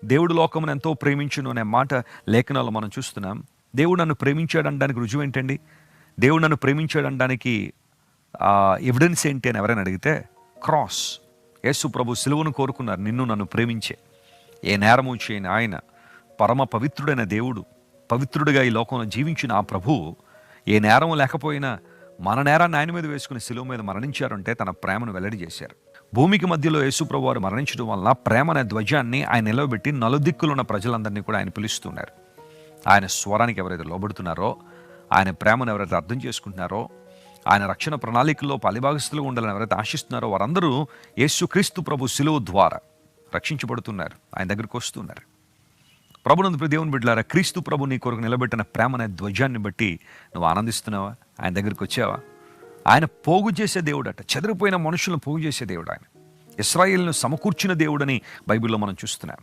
దేవుడు లోకమును ఎంతో ప్రేమించును అనే మాట లేఖనాల్లో మనం చూస్తున్నాం. దేవుడు నన్ను ప్రేమించాడు అనడానికి రుజువు ఏంటండి? దేవుడు నన్ను ప్రేమించాడు అనడానికి ఎవిడెన్స్ ఏంటి అని ఎవరైనా అడిగితే క్రాస్. యేసు ప్రభు సిలువను కోరుకున్నారు నిన్ను నన్ను ప్రేమించే. ఏ నేరము చేయని ఆయన, పరమ పవిత్రుడైన దేవుడు, పవిత్రుడిగా ఈ లోకంలో జీవించిన ఆ ప్రభువు ఏ నేరం లేకపోయినా మన నేరాన్ని ఆయన మీద వేసుకుని సిలువ మీద మరణించారంటే తన ప్రేమను వెల్లడి చేశారు. భూమికి మధ్యలో యేసు ప్రభు వారు మరణించడం వల్ల ప్రేమ అనే ధ్వజాన్ని ఆయన నిలవబెట్టి నలుదిక్కులున్న ప్రజలందరినీ కూడా ఆయన పిలుస్తున్నారు. ఆయన స్వరానికి ఎవరైతే లోబడుతున్నారో, ఆయన ప్రేమను ఎవరైతే అర్థం చేసుకుంటున్నారో, ఆయన రక్షణ ప్రణాళికల్లో పాలిభాగస్తులుగా ఉండాలని ఎవరైతే ఆశిస్తున్నారో వారందరూ యేసుక్రీస్తు ప్రభు సిలువ ద్వారా రక్షించబడుతున్నారు, ఆయన దగ్గరికి వస్తున్నారు. ప్రభునందు దేవుని బిడ్డలారా, క్రీస్తు ప్రభు నీ కొరకు నిలబెట్టిన ప్రేమ అనే ధ్వజాన్ని బట్టి నువ్వు ఆనందిస్తున్నావా? ఆయన దగ్గరికి వచ్చావా? ఆయన పోగు చేసే దేవుడు అట, చెదిరిపోయిన మనుషులను పోగు చేసే దేవుడు ఆయన. ఇశ్రాయేలును సమకూర్చిన దేవుడని బైబిల్లో మనం చూస్తున్నాం.